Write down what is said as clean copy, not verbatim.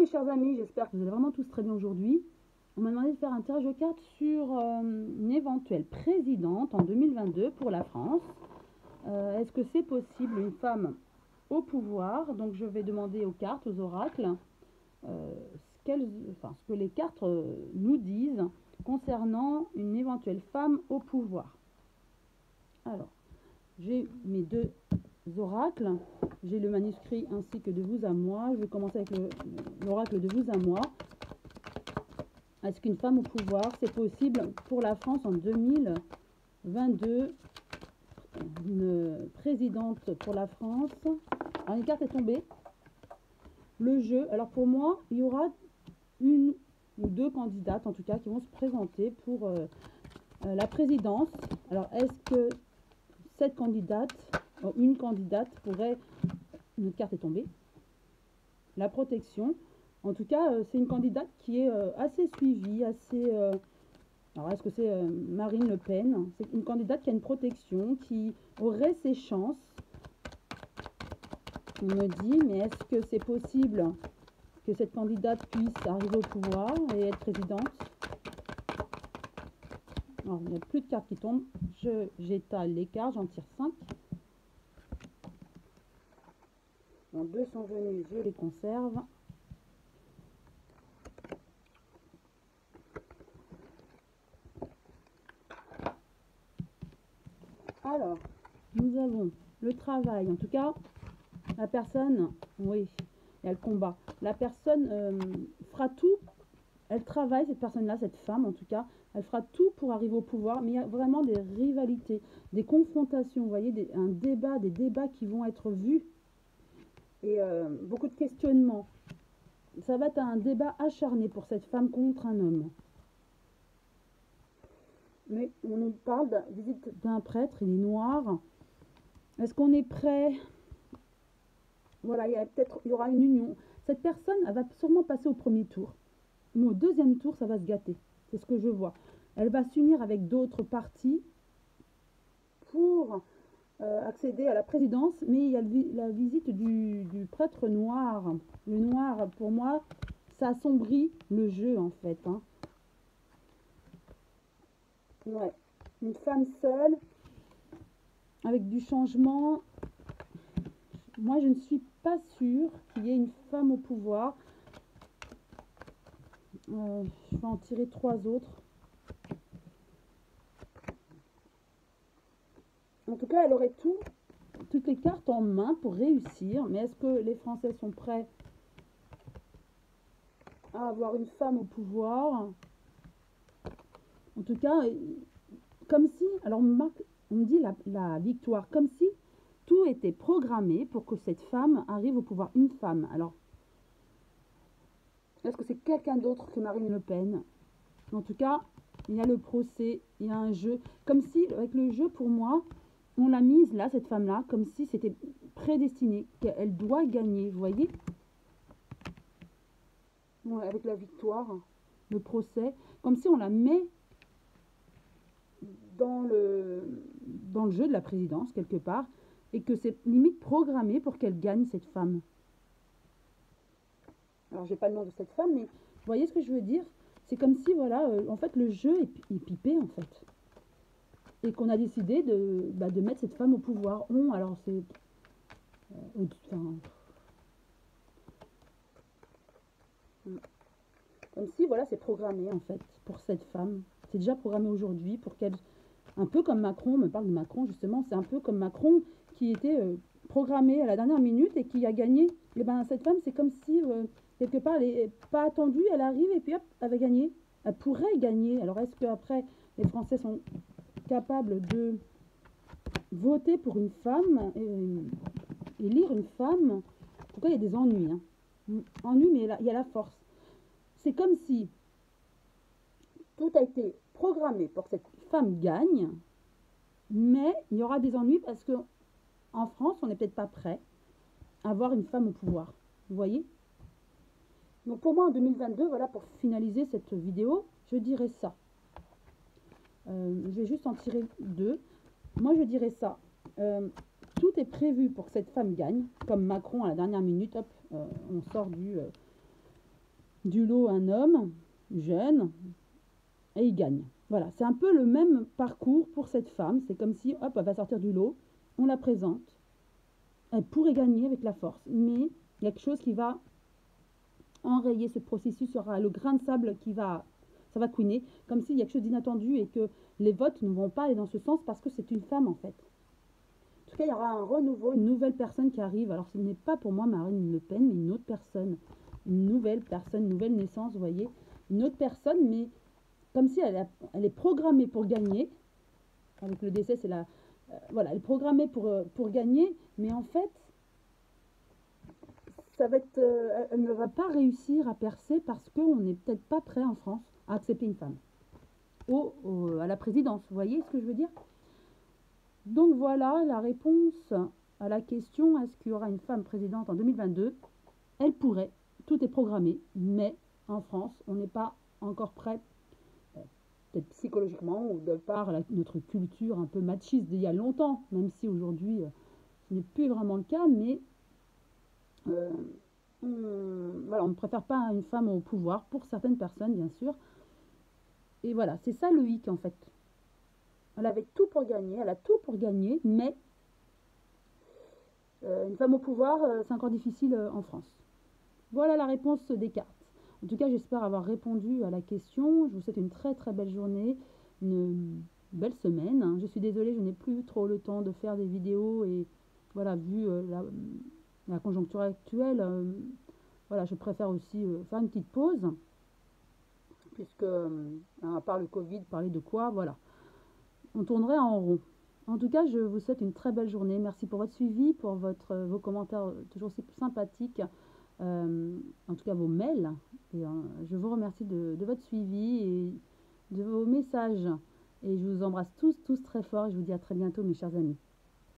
mes chers amis, j'espère que vous allez vraiment tous très bien aujourd'hui. On m'a demandé de faire un tirage de cartes sur une éventuelle présidente en 2022 pour la France. Est-ce que c'est possible une femme au pouvoir? Donc je vais demander aux cartes, aux oracles, ce que les cartes nous disent concernant une éventuelle femme au pouvoir. Alors, j'ai mes deux oracles, j'ai le manuscrit ainsi que de vous à moi. Je vais commencer avec l'oracle de vous à moi. Est-ce qu'une femme au pouvoir, c'est possible pour la France en 2022? Une présidente pour la France. Alors, une carte est tombée. Le jeu. Alors pour moi, il y aura une ou deux candidates, en tout cas, qui vont se présenter pour la présidence. Alors, est-ce que cette candidate, une candidate pourrait... Une carte est tombée. La protection. En tout cas, c'est une candidate qui est assez suivie, assez... alors, est-ce que c'est Marine Le Pen? C'est une candidate qui a une protection, qui aurait ses chances. On me dit, mais est-ce que c'est possible que cette candidate puisse arriver au pouvoir et être présidente? Alors, il n'y a plus de cartes qui tombent. J'étale les cartes, j'en tire 5. Donc, 2 sont venus, je les conserve. Alors, nous avons le travail, en tout cas, la personne, oui, il y a le combat. La personne fera tout, elle travaille, cette personne-là, cette femme en tout cas, elle fera tout pour arriver au pouvoir, mais il y a vraiment des rivalités, des confrontations, vous voyez, des débats qui vont être vus, et beaucoup de questionnements. Ça va être un débat acharné pour cette femme contre un homme. Mais on nous parle de la visite d'un prêtre, il est noir. Est-ce qu'on est prêt? Voilà, il y aura une union. Cette personne, elle va sûrement passer au premier tour. Mais au deuxième tour, ça va se gâter. C'est ce que je vois. Elle va s'unir avec d'autres partis pour accéder à la présidence. Mais il y a la visite du prêtre noir. Le noir, pour moi, ça assombrit le jeu, en fait. Hein. Ouais. Une femme seule, avec du changement. Moi, je ne suis pas sûre qu'il y ait une femme au pouvoir. Je vais en tirer 3 autres. En tout cas, elle aurait toutes les cartes en main pour réussir. Mais est-ce que les Français sont prêts à avoir une femme au pouvoir? En tout cas, comme si... Alors, on me dit la victoire. Comme si tout était programmé pour que cette femme arrive au pouvoir. Une femme. Alors, est-ce que c'est quelqu'un d'autre que Marine Le Pen? En tout cas, il y a le procès, il y a un jeu. Comme si, avec le jeu, pour moi, on l'a mise là, cette femme-là, comme si c'était prédestiné, qu'elle doit gagner, vous voyez? Ouais, avec la victoire, le procès, comme si on la met dans le jeu de la présidence, quelque part, et que c'est limite programmé pour qu'elle gagne, cette femme. Alors, j'ai pas le nom de cette femme, mais vous voyez ce que je veux dire? C'est comme si, voilà, en fait, le jeu est pipé, en fait. Et qu'on a décidé de mettre cette femme au pouvoir. Alors c'est... comme si, voilà, c'est programmé, en fait, pour cette femme. C'est déjà programmé aujourd'hui pour qu'elle... Un peu comme Macron, on me parle de Macron, justement. C'est un peu comme Macron qui était programmé à la dernière minute et qui a gagné. Et ben cette femme, c'est comme si, quelque part, elle n'est pas attendue, elle arrive et puis hop, elle va gagner. Elle pourrait gagner. Alors, est-ce qu'après, les Français sont capables de voter pour une femme, élire une femme? En tout cas, il y a des ennuis. Hein. Ennuis, mais il y a la force. C'est comme si tout a été programmé pour que cette femme gagne, mais il y aura des ennuis parce que en France, on n'est peut-être pas prêt à avoir une femme au pouvoir. Vous voyez? Donc pour moi, en 2022, voilà, pour finaliser cette vidéo, je dirais ça. Je vais juste en tirer 2. Moi, je dirais ça. Tout est prévu pour que cette femme gagne, comme Macron à la dernière minute, hop, on sort du lot un homme jeune et il gagne. Voilà, c'est un peu le même parcours pour cette femme. C'est comme si, hop, elle va sortir du lot, on la présente, elle pourrait gagner avec la force, mais il y a quelque chose qui va enrayer ce processus, sera le grain de sable ça va couiner, comme s'il y a quelque chose d'inattendu et que les votes ne vont pas aller dans ce sens parce que c'est une femme en fait. En tout cas, il y aura un renouveau, une nouvelle personne qui arrive. Alors ce n'est pas pour moi Marine Le Pen, mais une autre personne, une nouvelle naissance, vous voyez, une autre personne, mais comme si elle est programmée pour gagner. Avec le décès, c'est la... voilà, elle est programmée pour gagner, mais en fait, ça va être, elle ne va pas réussir à percer parce qu'on n'est peut-être pas prêt en France à accepter une femme à la présidence. Vous voyez ce que je veux dire? Donc voilà la réponse à la question, est-ce qu'il y aura une femme présidente en 2022? Elle pourrait, tout est programmé, mais en France, on n'est pas encore prêt, peut-être psychologiquement ou de par notre culture un peu machiste d'il y a longtemps, même si aujourd'hui ce n'est plus vraiment le cas, mais voilà, on ne préfère pas une femme au pouvoir, pour certaines personnes bien sûr. Et voilà, c'est ça le hic en fait. Elle avait tout pour gagner, elle a tout pour gagner, mais une femme au pouvoir, c'est encore difficile en France. Voilà la réponse des cartes. En tout cas, j'espère avoir répondu à la question. Je vous souhaite une très très belle journée, une belle semaine. Je suis désolée, je n'ai plus trop le temps de faire des vidéos et voilà, vu la conjoncture actuelle, voilà, je préfère aussi faire une petite pause, puisque à part le Covid, parler de quoi, voilà, on tournerait en rond. En tout cas, je vous souhaite une très belle journée. Merci pour votre suivi, pour vos commentaires toujours si sympathiques, en tout cas vos mails. Et je vous remercie de votre suivi et de vos messages. Et je vous embrasse tous très fort et je vous dis à très bientôt mes chers amis.